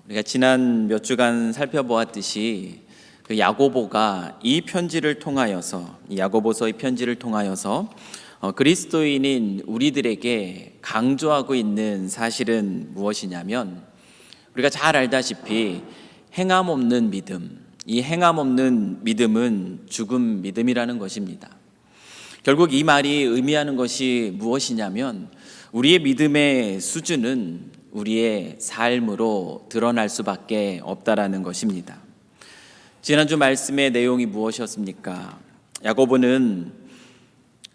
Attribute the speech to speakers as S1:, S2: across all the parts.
S1: 우리가 지난 몇 주간 살펴보았듯이 그 야고보가 이 편지를 통하여서, 이 야고보서의 편지를 통하여서 그리스도인인 우리들에게 강조하고 있는 사실은 무엇이냐면, 우리가 잘 알다시피 행함 없는 믿음, 이 행함 없는 믿음은 죽음 믿음이라는 것입니다. 결국 이 말이 의미하는 것이 무엇이냐면, 우리의 믿음의 수준은 우리의 삶으로 드러날 수밖에 없다라는 것입니다. 지난주 말씀의 내용이 무엇이었습니까? 야고보는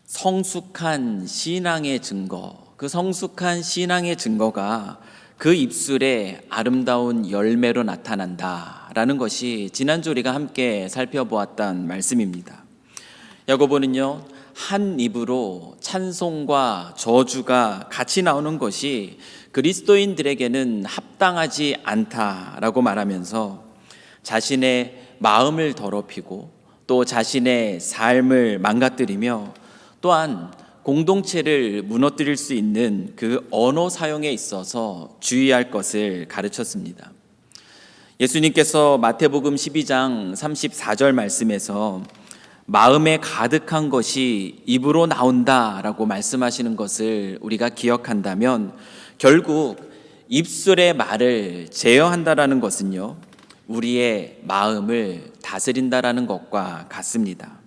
S1: 성숙한 신앙의 증거, 그 성숙한 신앙의 증거가 그 입술에 아름다운 열매로 나타난다라는 것이 지난주 우리가 함께 살펴보았던 말씀입니다. 야고보는요, 한 입으로 찬송과 저주가 같이 나오는 것이 그리스도인들에게는 합당하지 않다라고 말하면서 자신의 마음을 더럽히고 또 자신의 삶을 망가뜨리며 또한 공동체를 무너뜨릴 수 있는 그 언어 사용에 있어서 주의할 것을 가르쳤습니다. 예수님께서 마태복음 12장 34절 말씀에서 마음에 가득한 것이 입으로 나온다라고 말씀하시는 것을 우리가 기억한다면, 결국 입술의 말을 제어한다라는 것은요, 우리의 마음을 다스린다라는 것과 같습니다.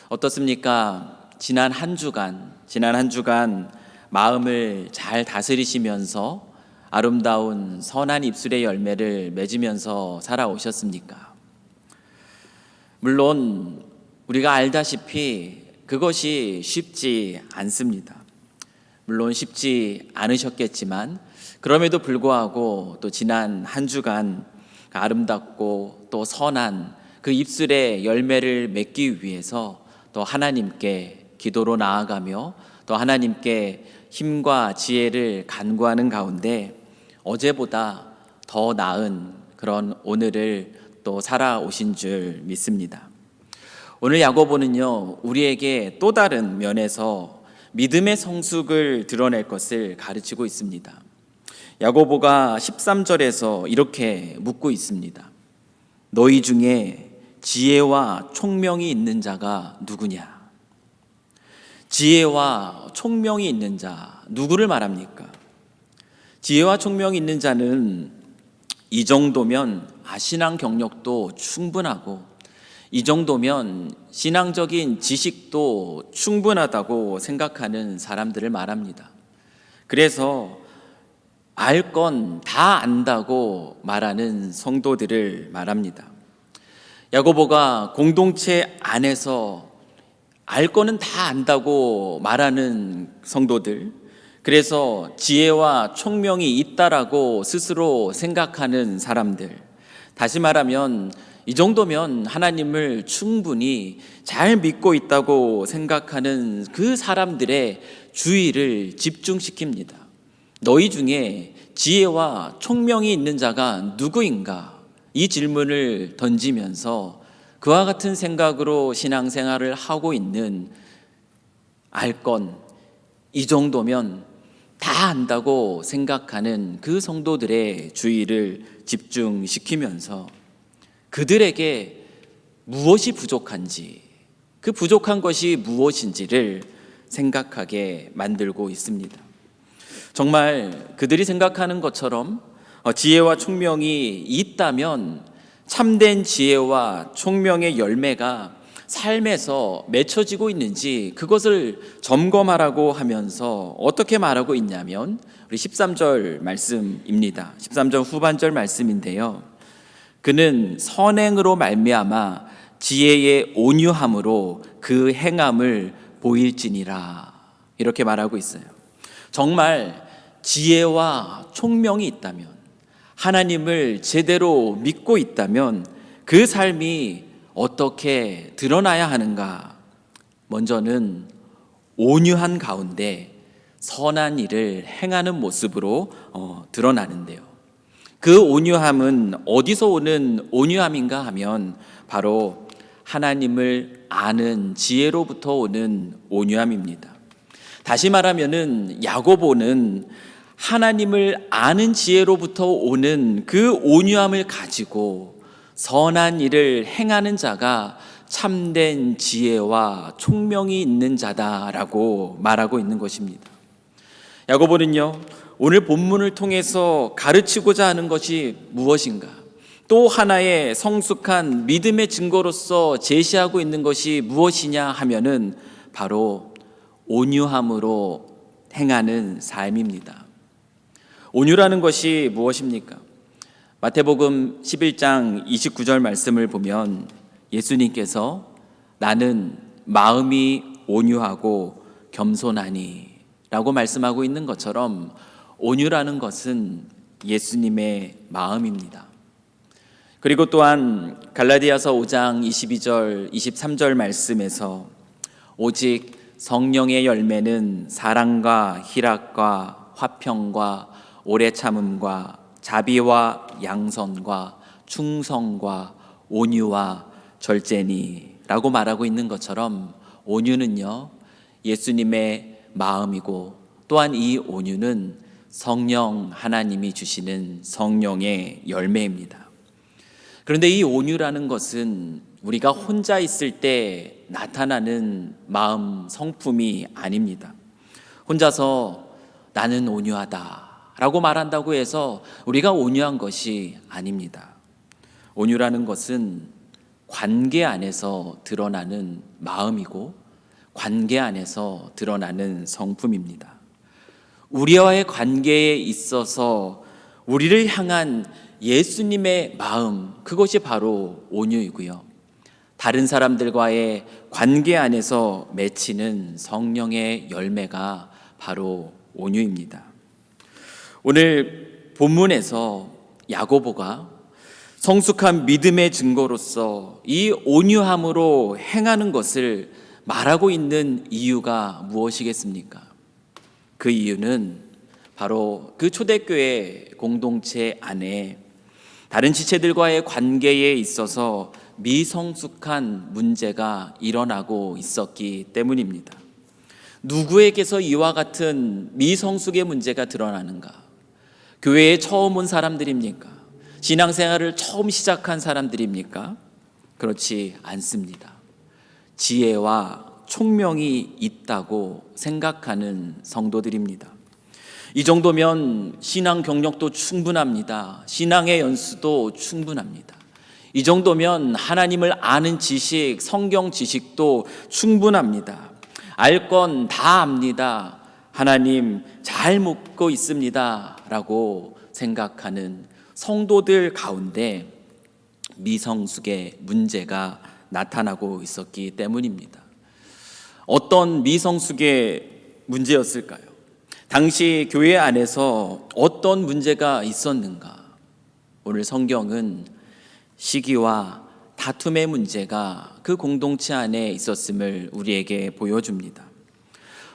S1: 어떻습니까? 지난 한 주간 마음을 잘 다스리시면서 아름다운 선한 입술의 열매를 맺으면서 살아오셨습니까? 물론 우리가 알다시피 그것이 쉽지 않습니다. 물론 쉽지 않으셨겠지만, 그럼에도 불구하고 또 지난 한 주간 아름답고 또 선한 그 입술의 열매를 맺기 위해서 또 하나님께 기도로 나아가며 또 하나님께 힘과 지혜를 간구하는 가운데 어제보다 더 나은 그런 오늘을 또 살아오신 줄 믿습니다. 오늘 야고보는요, 우리에게 또 다른 면에서 믿음의 성숙을 드러낼 것을 가르치고 있습니다. 야고보가 13절에서 이렇게 묻고 있습니다. 너희 중에 지혜와 총명이 있는 자가 누구냐? 지혜와 총명이 있는 자, 누구를 말합니까? 지혜와 총명이 있는 자는 이 정도면 신앙 경력도 충분하고, 이 정도면 신앙적인 지식도 충분하다고 생각하는 사람들을 말합니다. 그래서 알 건 다 안다고 말하는 성도들을 말합니다. 야고보가 공동체 안에서 알 거는 다 안다고 말하는 성도들, 그래서 지혜와 총명이 있다라고 스스로 생각하는 사람들, 다시 말하면 이 정도면 하나님을 충분히 잘 믿고 있다고 생각하는 그 사람들의 주의를 집중시킵니다. 너희 중에 지혜와 총명이 있는 자가 누구인가? 이 질문을 던지면서 그와 같은 생각으로 신앙생활을 하고 있는, 알 건 이 정도면 다 안다고 생각하는 그 성도들의 주의를 집중시키면서 그들에게 무엇이 부족한지, 그 부족한 것이 무엇인지를 생각하게 만들고 있습니다. 정말 그들이 생각하는 것처럼 지혜와 총명이 있다면 참된 지혜와 총명의 열매가 삶에서 맺혀지고 있는지 그것을 점검하라고 하면서 어떻게 말하고 있냐면, 우리 13절 말씀입니다. 13절 후반절 말씀인데요, 그는 선행으로 말미암아 지혜의 온유함으로 그 행함을 보일지니라, 이렇게 말하고 있어요. 정말 지혜와 총명이 있다면, 하나님을 제대로 믿고 있다면 그 삶이 어떻게 드러나야 하는가? 먼저는 온유한 가운데 선한 일을 행하는 모습으로 드러나는데요. 그 온유함은 어디서 오는 온유함인가 하면 바로 하나님을 아는 지혜로부터 오는 온유함입니다. 다시 말하면은 야고보는 하나님을 아는 지혜로부터 오는 그 온유함을 가지고 선한 일을 행하는 자가 참된 지혜와 총명이 있는 자다라고 말하고 있는 것입니다. 야고보는요, 오늘 본문을 통해서 가르치고자 하는 것이 무엇인가? 또 하나의 성숙한 믿음의 증거로서 제시하고 있는 것이 무엇이냐 하면은 바로 온유함으로 행하는 삶입니다. 온유라는 것이 무엇입니까? 마태복음 11장 29절 말씀을 보면 예수님께서 나는 마음이 온유하고 겸손하니 라고 말씀하고 있는 것처럼 온유라는 것은 예수님의 마음입니다. 그리고 또한 갈라디아서 5장 22절 23절 말씀에서 오직 성령의 열매는 사랑과 희락과 화평과 오래 참음과 자비와 양선과 충성과 온유와 절제니 라고 말하고 있는 것처럼 온유는요, 예수님의 마음이고 또한 이 온유는 성령 하나님이 주시는 성령의 열매입니다. 그런데 이 온유라는 것은 우리가 혼자 있을 때 나타나는 마음 성품이 아닙니다. 혼자서 나는 온유하다 라고 말한다고 해서 우리가 온유한 것이 아닙니다. 온유라는 것은 관계 안에서 드러나는 마음이고 관계 안에서 드러나는 성품입니다. 우리와의 관계에 있어서 우리를 향한 예수님의 마음, 그것이 바로 온유이고요. 다른 사람들과의 관계 안에서 맺히는 성령의 열매가 바로 온유입니다. 오늘 본문에서 야고보가 성숙한 믿음의 증거로서 이 온유함으로 행하는 것을 말하고 있는 이유가 무엇이겠습니까? 그 이유는 바로 그 초대교회 공동체 안에 다른 지체들과의 관계에 있어서 미성숙한 문제가 일어나고 있었기 때문입니다. 누구에게서 이와 같은 미성숙의 문제가 드러나는가? 교회에 처음 온 사람들입니까? 신앙생활을 처음 시작한 사람들입니까? 그렇지 않습니다. 지혜와 총명이 있다고 생각하는 성도들입니다. 이 정도면 신앙 경력도 충분합니다. 신앙의 연수도 충분합니다. 이 정도면 하나님을 아는 지식, 성경 지식도 충분합니다. 알 건 다 압니다. 하나님 잘 묻고 있습니다 라고 생각하는 성도들 가운데 미성숙의 문제가 나타나고 있었기 때문입니다. 어떤 미성숙의 문제였을까요? 당시 교회 안에서 어떤 문제가 있었는가? 오늘 성경은 시기와 다툼의 문제가 그 공동체 안에 있었음을 우리에게 보여줍니다.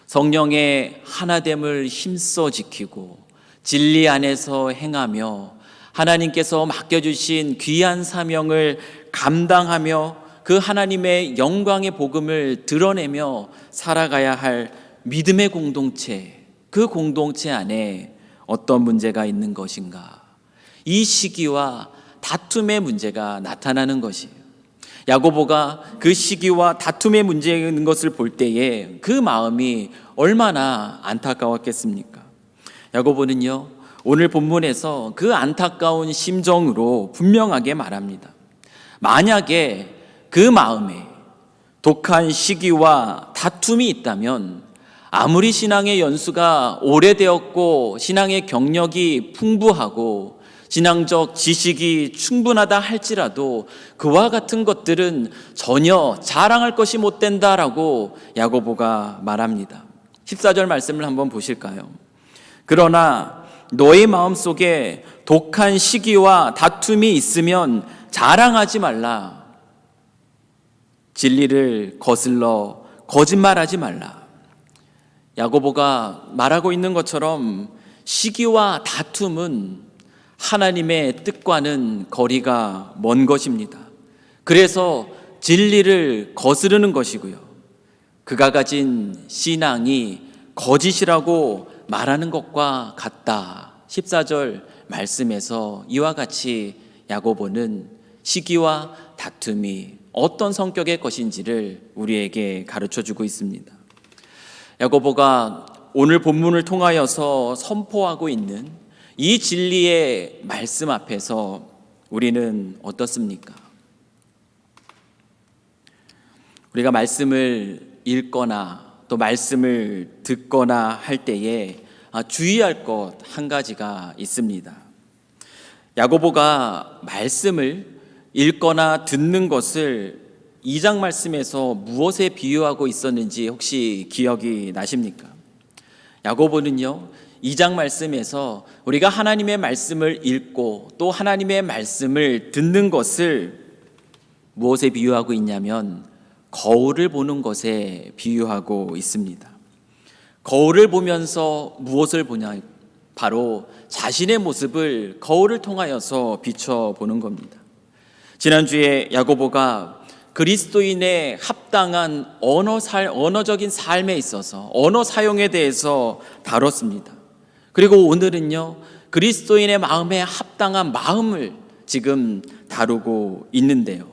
S1: 성령의 하나됨을 힘써 지키고 진리 안에서 행하며 하나님께서 맡겨주신 귀한 사명을 감당하며 그 하나님의 영광의 복음을 드러내며 살아가야 할 믿음의 공동체, 그 공동체 안에 어떤 문제가 있는 것인가? 이 시기와 다툼의 문제가 나타나는 것이에요. 야고보가 그 시기와 다툼의 문제가 있는 것을 볼 때에 그 마음이 얼마나 안타까웠겠습니까? 야고보는요, 오늘 본문에서 그 안타까운 심정으로 분명하게 말합니다. 만약에 그 마음에 독한 시기와 다툼이 있다면 아무리 신앙의 연수가 오래되었고 신앙의 경력이 풍부하고 신앙적 지식이 충분하다 할지라도 그와 같은 것들은 전혀 자랑할 것이 못 된다라고 야고보가 말합니다. 14절 말씀을 한번 보실까요? 그러나 너의 마음속에 독한 시기와 다툼이 있으면 자랑하지 말라. 진리를 거슬러 거짓말하지 말라. 야고보가 말하고 있는 것처럼 시기와 다툼은 하나님의 뜻과는 거리가 먼 것입니다. 그래서 진리를 거스르는 것이고요. 그가 가진 신앙이 거짓이라고 말하는 것과 같다. 14절 말씀에서 이와 같이 야고보는 시기와 다툼이 어떤 성격의 것인지를 우리에게 가르쳐주고 있습니다. 야고보가 오늘 본문을 통하여서 선포하고 있는 이 진리의 말씀 앞에서 우리는 어떻습니까? 우리가 말씀을 읽거나 또 말씀을 듣거나 할 때에 주의할 것 한 가지가 있습니다. 야고보가 말씀을 읽거나 듣는 것을 2장 말씀에서 무엇에 비유하고 있었는지 혹시 기억이 나십니까? 야고보는요, 2장 말씀에서 우리가 하나님의 말씀을 읽고 또 하나님의 말씀을 듣는 것을 무엇에 비유하고 있냐면 거울을 보는 것에 비유하고 있습니다. 거울을 보면서 무엇을 보냐? 바로 자신의 모습을 거울을 통하여서 비춰보는 겁니다. 지난주에 야고보가 그리스도인의 합당한 언어적인 삶에 있어서 언어 사용에 대해서 다뤘습니다. 그리고 오늘은요, 그리스도인의 마음에 합당한 마음을 지금 다루고 있는데요,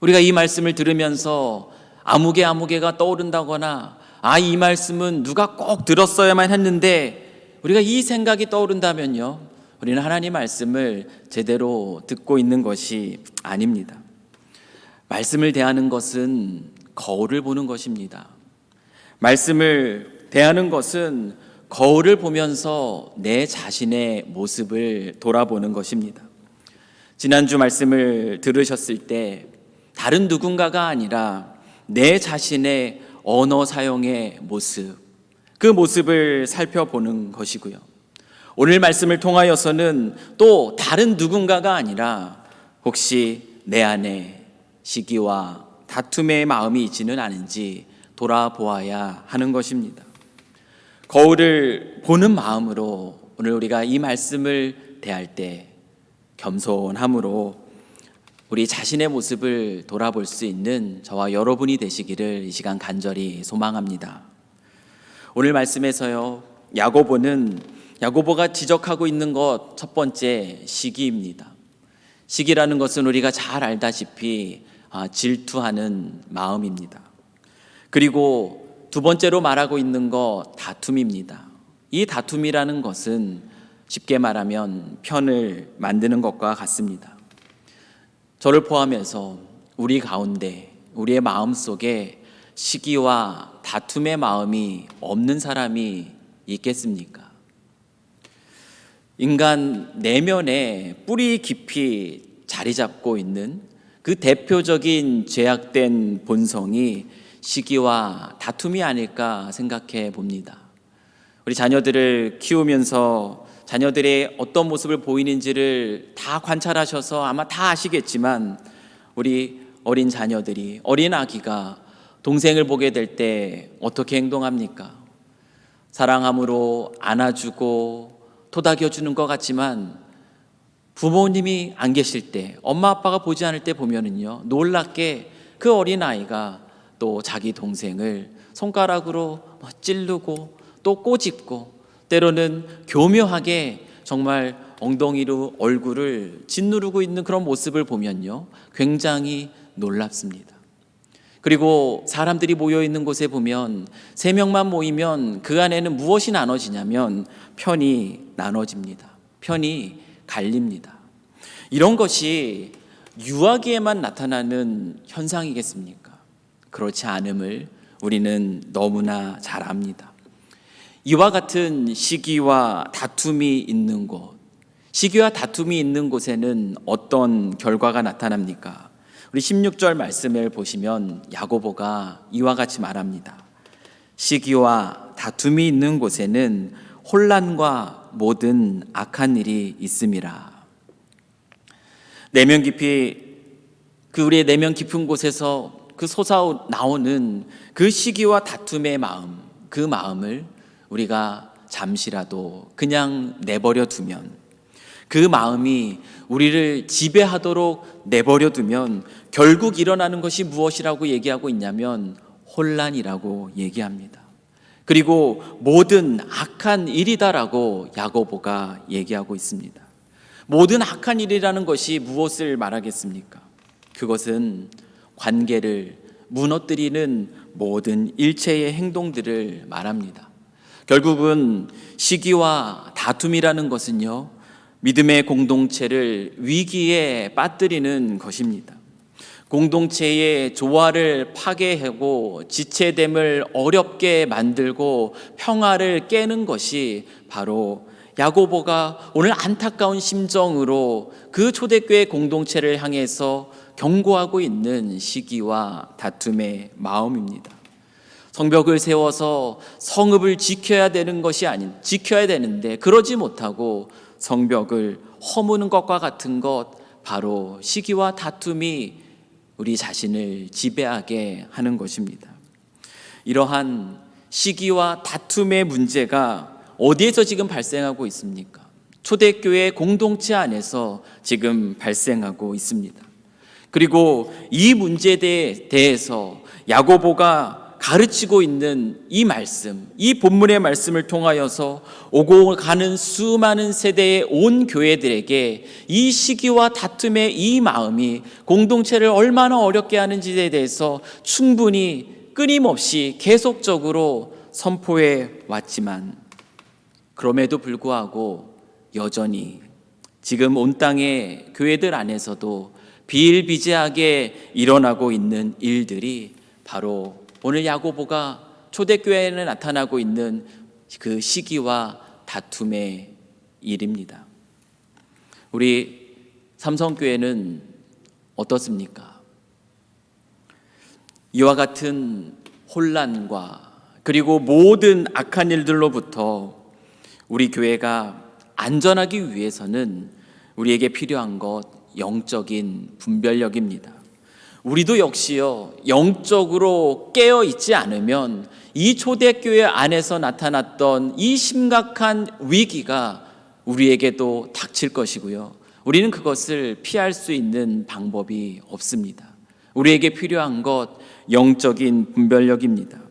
S1: 우리가 이 말씀을 들으면서 아무개가 떠오른다거나 이 말씀은 누가 꼭 들었어야만 했는데 우리가 이 생각이 떠오른다면요, 우리는 하나님 말씀을 제대로 듣고 있는 것이 아닙니다. 말씀을 대하는 것은 거울을 보는 것입니다. 말씀을 대하는 것은 거울을 보면서 내 자신의 모습을 돌아보는 것입니다. 지난주 말씀을 들으셨을 때 다른 누군가가 아니라 내 자신의 언어 사용의 모습, 그 모습을 살펴보는 것이고요. 오늘 말씀을 통하여서는 또 다른 누군가가 아니라 혹시 내 안에 시기와 다툼의 마음이 있지는 않은지 돌아보아야 하는 것입니다. 거울을 보는 마음으로 오늘 우리가 이 말씀을 대할 때 겸손함으로 우리 자신의 모습을 돌아볼 수 있는 저와 여러분이 되시기를 이 시간 간절히 소망합니다. 오늘 말씀에서요, 야고보가 지적하고 있는 것 첫 번째 시기입니다. 시기라는 것은 우리가 잘 알다시피 질투하는 마음입니다. 그리고 두 번째로 말하고 있는 것 다툼입니다. 이 다툼이라는 것은 쉽게 말하면 편을 만드는 것과 같습니다. 저를 포함해서 우리 가운데 우리의 마음 속에 시기와 다툼의 마음이 없는 사람이 있겠습니까? 인간 내면에 뿌리 깊이 자리 잡고 있는 그 대표적인 죄악된 본성이 시기와 다툼이 아닐까 생각해 봅니다. 우리 자녀들을 키우면서 자녀들의 어떤 모습을 보이는지를 다 관찰하셔서 아마 다 아시겠지만 우리 어린 자녀들이, 어린 아기가 동생을 보게 될 때 어떻게 행동합니까? 사랑함으로 안아주고 토닥여주는 것 같지만 부모님이 안 계실 때, 엄마 아빠가 보지 않을 때 보면은요, 놀랍게 그 어린아이가 또 자기 동생을 손가락으로 찌르고 또 꼬집고 때로는 교묘하게 정말 엉덩이로 얼굴을 짓누르고 있는 그런 모습을 보면요, 굉장히 놀랍습니다. 그리고 사람들이 모여있는 곳에 보면 3명만 모이면 그 안에는 무엇이 나눠지냐면 편이 나눠집니다. 편이 갈립니다. 이런 것이 유아기에만 나타나는 현상이겠습니까? 그렇지 않음을 우리는 너무나 잘 압니다. 이와 같은 시기와 다툼이 있는 곳, 시기와 다툼이 있는 곳에는 어떤 결과가 나타납니까? 우리 16절 말씀을 보시면 야고보가 이와 같이 말합니다. 시기와 다툼이 있는 곳에는 혼란과 모든 악한 일이 있음이라. 내면 깊이, 우리의 내면 깊은 곳에서 그 솟아 나오는 그 시기와 다툼의 마음, 그 마음을 우리가 잠시라도 그냥 내버려 두면, 그 마음이 우리를 지배하도록 내버려 두면 결국 일어나는 것이 무엇이라고 얘기하고 있냐면 혼란이라고 얘기합니다. 그리고 모든 악한 일이다라고 야고보가 얘기하고 있습니다. 모든 악한 일이라는 것이 무엇을 말하겠습니까? 그것은 관계를 무너뜨리는 모든 일체의 행동들을 말합니다. 결국은 시기와 다툼이라는 것은요, 믿음의 공동체를 위기에 빠뜨리는 것입니다. 공동체의 조화를 파괴하고 지체됨을 어렵게 만들고 평화를 깨는 것이 바로 야고보가 오늘 안타까운 심정으로 그 초대교회 공동체를 향해서 경고하고 있는 시기와 다툼의 마음입니다. 성벽을 세워서 성읍을 지켜야 되는데 그러지 못하고 성벽을 허무는 것과 같은 것, 바로 시기와 다툼이 우리 자신을 지배하게 하는 것입니다. 이러한 시기와 다툼의 문제가 어디에서 지금 발생하고 있습니까? 초대교회 공동체 안에서 지금 발생하고 있습니다. 그리고 이 문제에 대해서 야고보가 가르치고 있는 이 말씀, 이 본문의 말씀을 통하여서 오고 가는 수많은 세대의 온 교회들에게 이 시기와 다툼의 이 마음이 공동체를 얼마나 어렵게 하는지에 대해서 충분히 끊임없이 계속적으로 선포해 왔지만, 그럼에도 불구하고 여전히 지금 온 땅의 교회들 안에서도 비일비재하게 일어나고 있는 일들이 바로 오늘 야고보가 초대교회에 나타나고 있는 그 시기와 다툼의 일입니다. 우리 삼성교회는 어떻습니까? 이와 같은 혼란과 그리고 모든 악한 일들로부터 우리 교회가 안전하기 위해서는 우리에게 필요한 것, 영적인 분별력입니다. 우리도 역시요, 영적으로 깨어 있지 않으면 이 초대교회 안에서 나타났던 이 심각한 위기가 우리에게도 닥칠 것이고요, 우리는 그것을 피할 수 있는 방법이 없습니다. 우리에게 필요한 것, 영적인 분별력입니다.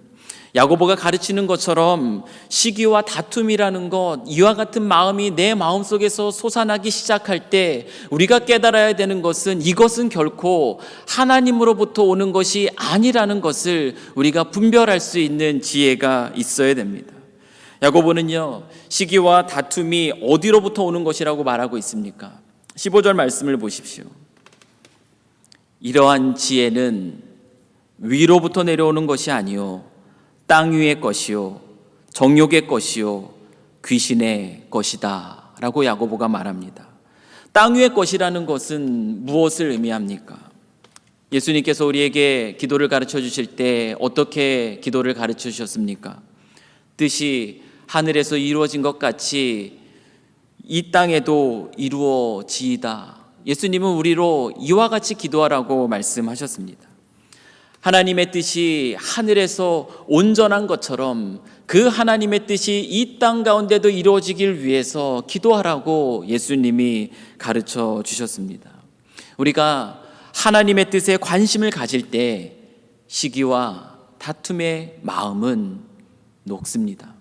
S1: 야고보가 가르치는 것처럼 시기와 다툼이라는 것, 이와 같은 마음이 내 마음속에서 솟아나기 시작할 때 우리가 깨달아야 되는 것은, 이것은 결코 하나님으로부터 오는 것이 아니라는 것을 우리가 분별할 수 있는 지혜가 있어야 됩니다. 야고보는요, 시기와 다툼이 어디로부터 오는 것이라고 말하고 있습니까? 15절 말씀을 보십시오. 이러한 지혜는 위로부터 내려오는 것이 아니요 땅 위의 것이요 정욕의 것이요 귀신의 것이다 라고 야고보가 말합니다. 땅 위의 것이라는 것은 무엇을 의미합니까? 예수님께서 우리에게 기도를 가르쳐 주실 때 어떻게 기도를 가르쳐 주셨습니까? 뜻이 하늘에서 이루어진 것 같이 이 땅에도 이루어지이다. 예수님은 우리로 이와 같이 기도하라고 말씀하셨습니다. 하나님의 뜻이 하늘에서 온전한 것처럼 그 하나님의 뜻이 이 땅 가운데도 이루어지길 위해서 기도하라고 예수님이 가르쳐 주셨습니다. 우리가 하나님의 뜻에 관심을 가질 때 시기와 다툼의 마음은 녹습니다.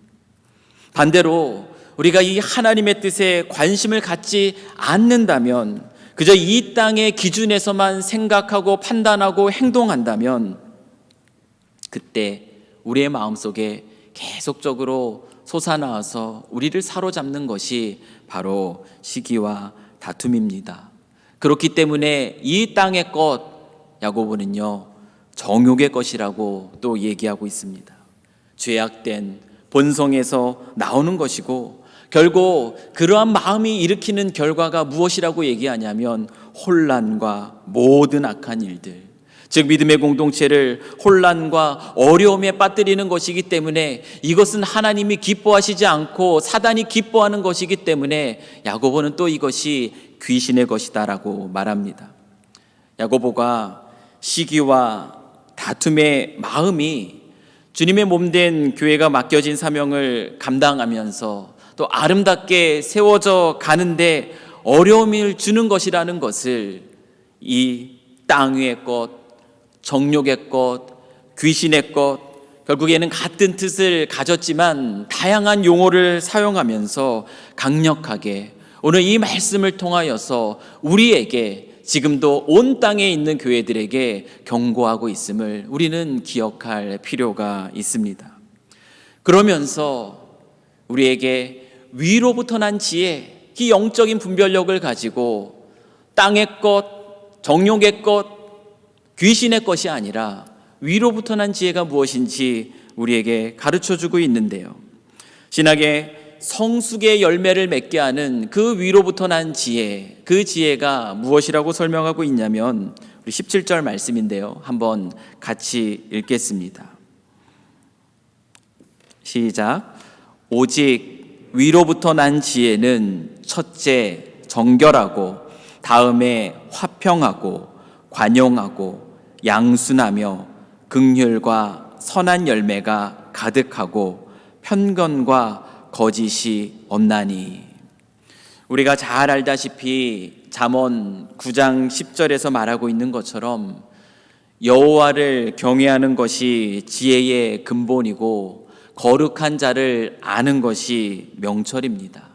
S1: 반대로 우리가 이 하나님의 뜻에 관심을 갖지 않는다면, 그저 이 땅의 기준에서만 생각하고 판단하고 행동한다면, 그때 우리의 마음속에 계속적으로 솟아나와서 우리를 사로잡는 것이 바로 시기와 다툼입니다. 그렇기 때문에 이 땅의 것, 야고보는요 정욕의 것이라고 또 얘기하고 있습니다. 죄악된 본성에서 나오는 것이고, 결국 그러한 마음이 일으키는 결과가 무엇이라고 얘기하냐면 혼란과 모든 악한 일들, 즉 믿음의 공동체를 혼란과 어려움에 빠뜨리는 것이기 때문에, 이것은 하나님이 기뻐하시지 않고 사단이 기뻐하는 것이기 때문에 야고보는 또 이것이 귀신의 것이다라고 말합니다. 야고보가 시기와 다툼의 마음이 주님의 몸된 교회가 맡겨진 사명을 감당하면서 또 아름답게 세워져 가는데 어려움을 주는 것이라는 것을 이 땅 위의 것, 정욕의 것, 귀신의 것, 결국에는 같은 뜻을 가졌지만 다양한 용어를 사용하면서 강력하게 오늘 이 말씀을 통하여서 우리에게 지금도 온 땅에 있는 교회들에게 경고하고 있음을 우리는 기억할 필요가 있습니다. 그러면서 우리에게 위로부터 난 지혜, 이 영적인 분별력을 가지고 땅의 것, 정욕의 것, 귀신의 것이 아니라 위로부터 난 지혜가 무엇인지 우리에게 가르쳐주고 있는데요. 신학의 성숙의 열매를 맺게 하는 그 위로부터 난 지혜, 그 지혜가 무엇이라고 설명하고 있냐면 우리 17절 말씀인데요. 한번 같이 읽겠습니다. 시작. 오직 위로부터 난 지혜는 첫째 정결하고 다음에 화평하고 관용하고 양순하며 긍휼과 선한 열매가 가득하고 편견과 거짓이 없나니. 우리가 잘 알다시피 잠언 9장 10절에서 말하고 있는 것처럼 여호와를 경외하는 것이 지혜의 근본이고 거룩한 자를 아는 것이 명철입니다.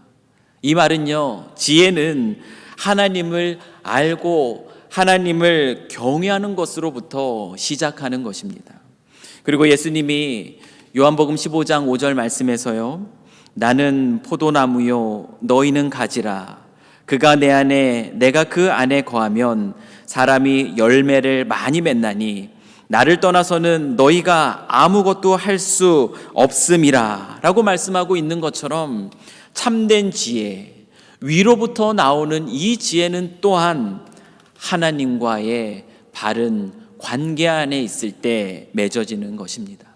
S1: 이 말은요, 지혜는 하나님을 알고 하나님을 경외하는 것으로부터 시작하는 것입니다. 그리고 예수님이 요한복음 15장 5절 말씀에서요, 나는 포도나무요 너희는 가지라. 그가 내 안에 내가 그 안에 거하면 사람이 열매를 많이 맺나니 나를 떠나서는 너희가 아무것도 할 수 없음이라 라고 말씀하고 있는 것처럼 참된 지혜, 위로부터 나오는 이 지혜는 또한 하나님과의 바른 관계 안에 있을 때 맺어지는 것입니다.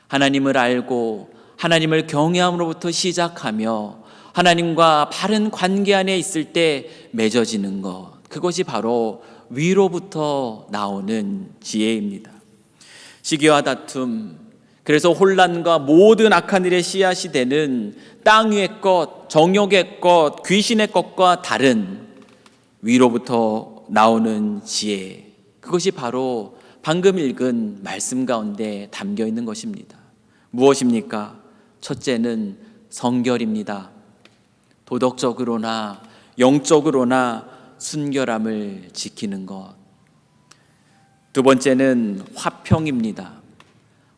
S1: 하나님을 알고 하나님을 경외함으로부터 시작하며 하나님과 바른 관계 안에 있을 때 맺어지는 것, 그것이 바로 위로부터 나오는 지혜입니다. 시기와 다툼, 그래서 혼란과 모든 악한 일의 씨앗이 되는 땅 위의 것, 정욕의 것, 귀신의 것과 다른 위로부터 나오는 지혜, 그것이 바로 방금 읽은 말씀 가운데 담겨 있는 것입니다. 무엇입니까? 첫째는 성결입니다. 도덕적으로나 영적으로나 순결함을 지키는 것. 두 번째는 화평입니다.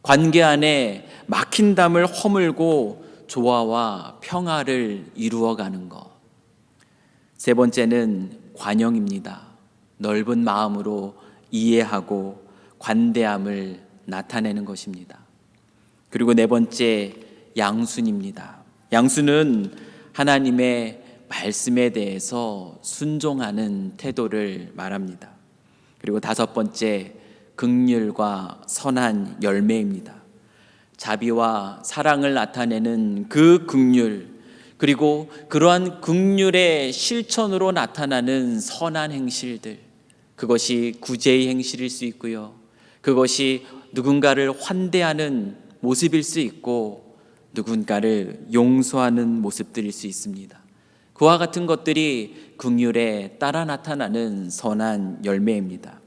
S1: 관계 안에 막힌 담을 허물고 조화와 평화를 이루어가는 것. 세 번째는 관용입니다. 넓은 마음으로 이해하고 관대함을 나타내는 것입니다. 그리고 네 번째, 양순입니다. 양순은 하나님의 말씀에 대해서 순종하는 태도를 말합니다. 그리고 다섯 번째, 긍휼과 선한 열매입니다. 자비와 사랑을 나타내는 그 긍휼, 그리고 그러한 긍휼의 실천으로 나타나는 선한 행실들, 그것이 구제의 행실일 수 있고요, 그것이 누군가를 환대하는 모습일 수 있고 누군가를 용서하는 모습들일 수 있습니다. 그와 같은 것들이 긍휼에 따라 나타나는 선한 열매입니다.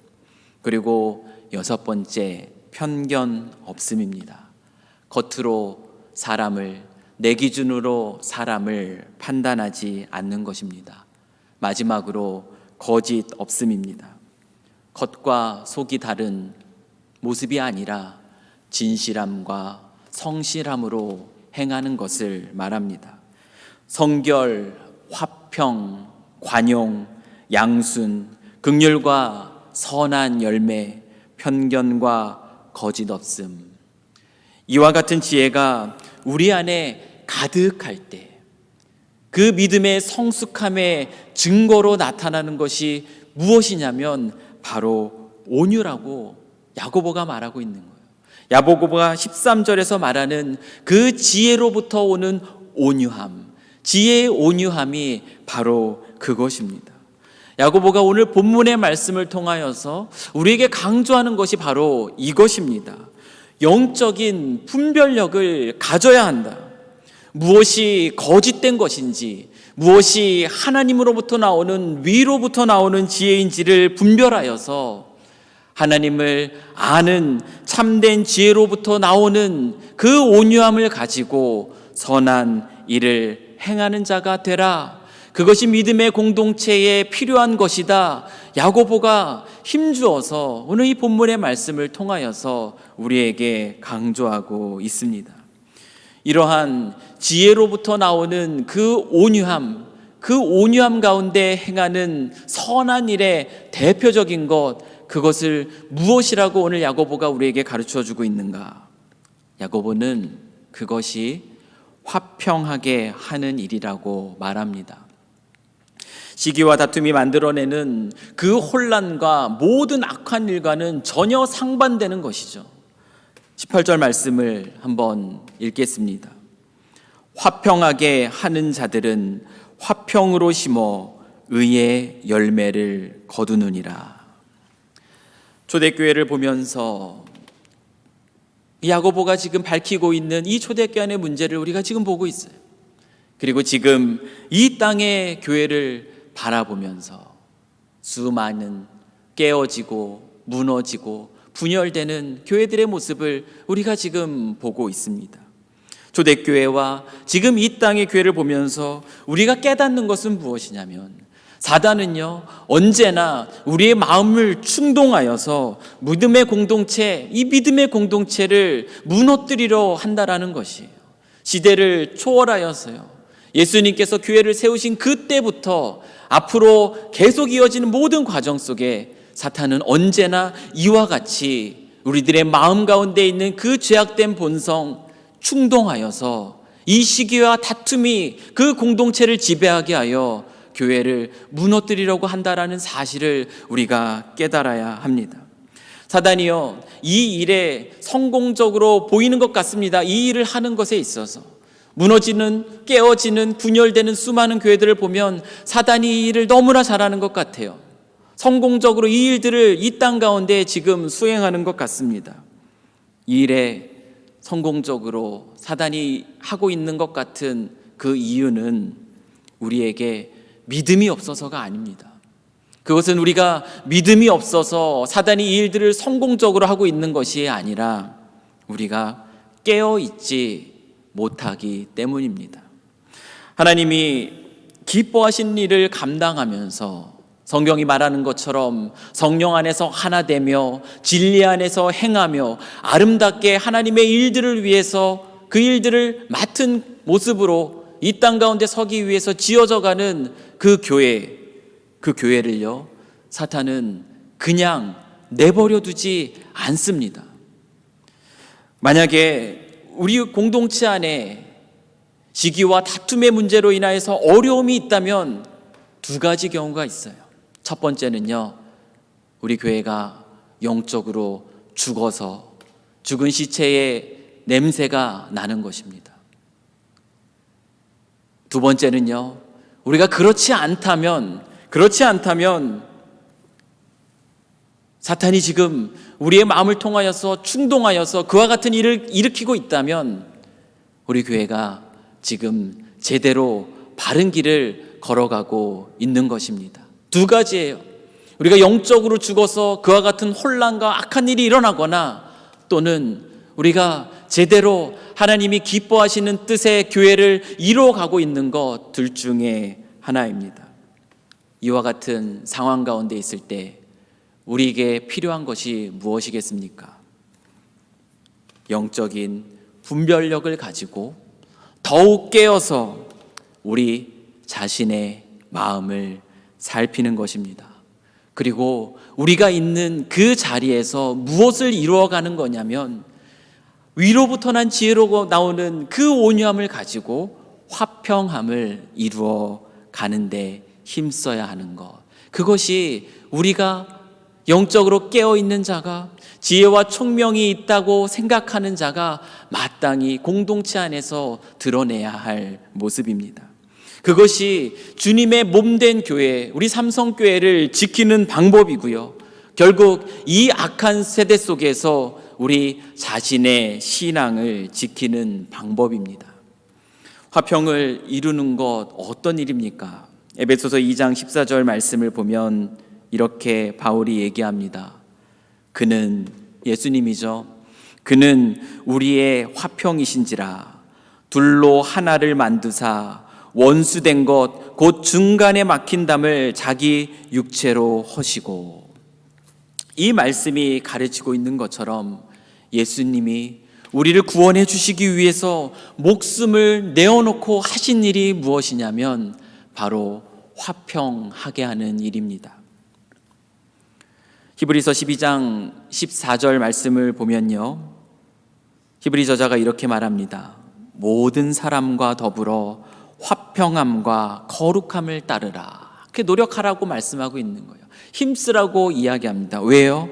S1: 그리고 여섯 번째, 편견 없음입니다. 겉으로 사람을, 내 기준으로 사람을 판단하지 않는 것입니다. 마지막으로 거짓 없음입니다. 겉과 속이 다른 모습이 아니라 진실함과 성실함으로 행하는 것을 말합니다. 성결, 화평, 관용, 양순, 긍휼과 선한 열매, 편견과 거짓 없음. 이와 같은 지혜가 우리 안에 가득할 때 그 믿음의 성숙함의 증거로 나타나는 것이 무엇이냐면 바로 온유라고 야고보가 말하고 있는 거예요. 야고보가 13절에서 말하는 그 지혜로부터 오는 온유함, 지혜의 온유함이 바로 그것입니다. 야고보가 오늘 본문의 말씀을 통하여서 우리에게 강조하는 것이 바로 이것입니다. 영적인 분별력을 가져야 한다. 무엇이 거짓된 것인지, 무엇이 하나님으로부터 나오는, 위로부터 나오는 지혜인지를 분별하여서 하나님을 아는 참된 지혜로부터 나오는 그 온유함을 가지고 선한 일을 행하는 자가 되라. 그것이 믿음의 공동체에 필요한 것이다. 야고보가 힘주어서 오늘 이 본문의 말씀을 통하여서 우리에게 강조하고 있습니다. 이러한 지혜로부터 나오는 그 온유함 가운데 행하는 선한 일의 대표적인 것, 그것을 무엇이라고 오늘 야고보가 우리에게 가르쳐주고 있는가? 야고보는 그것이 화평하게 하는 일이라고 말합니다. 시기와 다툼이 만들어내는 그 혼란과 모든 악한 일과는 전혀 상반되는 것이죠. 18절 말씀을 한번 읽겠습니다. 화평하게 하는 자들은 화평으로 심어 의의 열매를 거두느니라. 초대교회를 보면서 야고보가 지금 밝히고 있는 이 초대교회 안의 문제를 우리가 지금 보고 있어요. 그리고 지금 이 땅의 교회를 바라보면서 수많은 깨어지고 무너지고 분열되는 교회들의 모습을 우리가 지금 보고 있습니다. 초대교회와 지금 이 땅의 교회를 보면서 우리가 깨닫는 것은 무엇이냐면, 사단은요 언제나 우리의 마음을 충동하여서 믿음의 공동체, 이 믿음의 공동체를 무너뜨리려 한다라는 것이에요. 시대를 초월하여서요, 예수님께서 교회를 세우신 그때부터 앞으로 계속 이어지는 모든 과정 속에 사탄은 언제나 이와 같이 우리들의 마음 가운데 있는 그 죄악된 본성 충동하여서 이 시기와 다툼이 그 공동체를 지배하게 하여 교회를 무너뜨리려고 한다라는 사실을 우리가 깨달아야 합니다. 사단이요, 이 일에 성공적으로 보이는 것 같습니다. 이 일을 하는 것에 있어서 무너지는, 깨어지는, 분열되는 수많은 교회들을 보면 사단이 이 일을 너무나 잘하는 것 같아요. 성공적으로 이 일들을 이 땅 가운데 지금 수행하는 것 같습니다. 이 일에 성공적으로 사단이 하고 있는 것 같은 그 이유는 우리에게 믿음이 없어서가 아닙니다. 그것은 우리가 믿음이 없어서 사단이 이 일들을 성공적으로 하고 있는 것이 아니라 우리가 깨어있지 못하기 때문입니다. 하나님이 기뻐하신 일을 감당하면서 성경이 말하는 것처럼 성령 안에서 하나 되며 진리 안에서 행하며 아름답게 하나님의 일들을 위해서 그 일들을 맡은 모습으로 이 땅 가운데 서기 위해서 지어져가는 그 교회를요 사탄은 그냥 내버려 두지 않습니다. 만약에 우리 공동체 안에 시기와 다툼의 문제로 인하여서 어려움이 있다면 두 가지 경우가 있어요. 첫 번째는요, 우리 교회가 영적으로 죽어서 죽은 시체의 냄새가 나는 것입니다. 두 번째는요, 우리가 그렇지 않다면 사탄이 지금 우리의 마음을 통하여서 충동하여서 그와 같은 일을 일으키고 있다면 우리 교회가 지금 제대로 바른 길을 걸어가고 있는 것입니다. 두 가지예요. 우리가 영적으로 죽어서 그와 같은 혼란과 악한 일이 일어나거나 또는 우리가 제대로 하나님이 기뻐하시는 뜻의 교회를 이루어가고 있는 것, 둘 중에 하나입니다. 이와 같은 상황 가운데 있을 때 우리에게 필요한 것이 무엇이겠습니까? 영적인 분별력을 가지고 더욱 깨어서 우리 자신의 마음을 살피는 것입니다. 그리고 우리가 있는 그 자리에서 무엇을 이루어가는 거냐면 위로부터 난 지혜로 나오는 그 온유함을 가지고 화평함을 이루어 가는데 힘써야 하는 것, 그것이 우리가 영적으로 깨어있는 자가, 지혜와 총명이 있다고 생각하는 자가 마땅히 공동체 안에서 드러내야 할 모습입니다. 그것이 주님의 몸된 교회, 우리 삼성교회를 지키는 방법이고요, 결국 이 악한 세대 속에서 우리 자신의 신앙을 지키는 방법입니다. 화평을 이루는 것 어떤 일입니까? 에베소서 2장 14절 말씀을 보면 이렇게 바울이 얘기합니다. 그는 예수님이죠. 그는 우리의 화평이신지라 둘로 하나를 만드사 원수된 것 곧 중간에 막힌 담을 자기 육체로 허시고. 이 말씀이 가르치고 있는 것처럼 예수님이 우리를 구원해 주시기 위해서 목숨을 내어놓고 하신 일이 무엇이냐면 바로 화평하게 하는 일입니다. 히브리서 12장 14절 말씀을 보면요, 히브리 저자가 이렇게 말합니다. 모든 사람과 더불어 화평함과 거룩함을 따르라. 그렇게 노력하라고 말씀하고 있는 거예요. 힘쓰라고 이야기합니다. 왜요?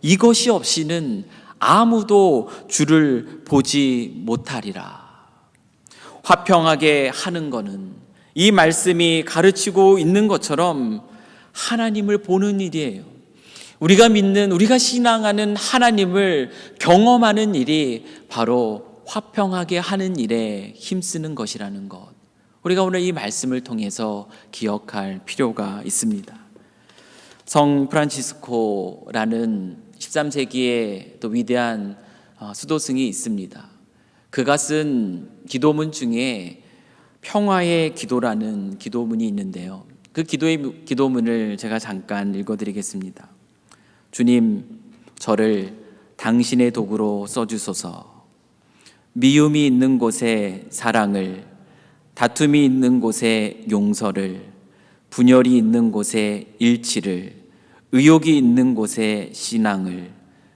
S1: 이것이 없이는 아무도 주를 보지 못하리라. 화평하게 하는 것은 이 말씀이 가르치고 있는 것처럼 하나님을 보는 일이에요. 우리가 믿는, 우리가 신앙하는 하나님을 경험하는 일이 바로 화평하게 하는 일에 힘쓰는 것이라는 것, 우리가 오늘 이 말씀을 통해서 기억할 필요가 있습니다. 성 프란치스코라는 13세기의 또 위대한 수도승이 있습니다. 그가 쓴 기도문 중에 평화의 기도라는 기도문이 있는데요, 그 기도문을 제가 잠깐 읽어드리겠습니다. 주님, 저를 당신의 도구로 써주소서. 미움이 있는 곳에 사랑을, 다툼이 있는 곳에 용서를, 분열이 있는 곳에 일치를, 의욕이 있는 곳에 신앙을,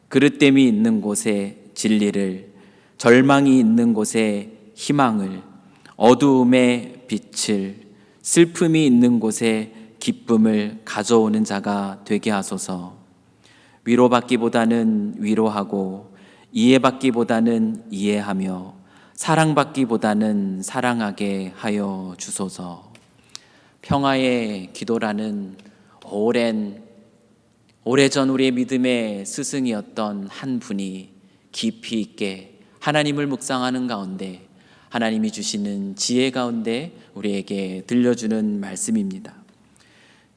S1: 그릇됨이 있는 곳에 진리를, 절망이 있는 곳에 희망을, 어두움에 빛을, 슬픔이 있는 곳에 기쁨을 가져오는 자가 되게 하소서. 위로받기보다는 위로하고, 이해받기보다는 이해하며, 사랑받기보다는 사랑하게 하여 주소서. 평화의 기도라는 오래전 우리의 믿음의 스승이었던 한 분이 깊이 있게 하나님을 묵상하는 가운데 하나님이 주시는 지혜 가운데 우리에게 들려주는 말씀입니다.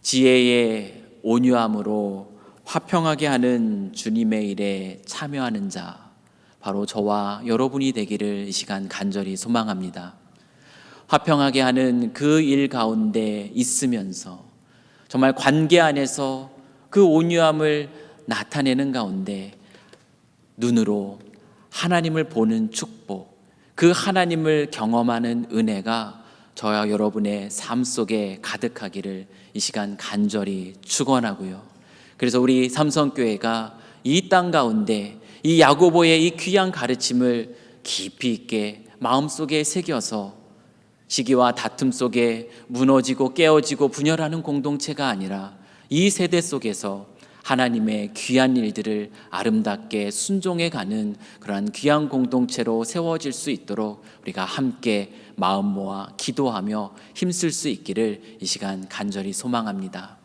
S1: 지혜의 온유함으로 화평하게 하는 주님의 일에 참여하는 자, 바로 저와 여러분이 되기를 이 시간 간절히 소망합니다. 화평하게 하는 그 일 가운데 있으면서 정말 관계 안에서 그 온유함을 나타내는 가운데 눈으로 하나님을 보는 축복, 그 하나님을 경험하는 은혜가 저와 여러분의 삶 속에 가득하기를 이 시간 간절히 축원하고요. 그래서 우리 삼성교회가 이 땅 가운데 이 야고보의 이 귀한 가르침을 깊이 있게 마음속에 새겨서 시기와 다툼 속에 무너지고 깨어지고 분열하는 공동체가 아니라 이 세대 속에서 하나님의 귀한 일들을 아름답게 순종해 가는 그러한 귀한 공동체로 세워질 수 있도록 우리가 함께 마음 모아 기도하며 힘쓸 수 있기를 이 시간 간절히 소망합니다.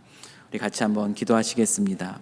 S1: 우리 같이 한번 기도하시겠습니다.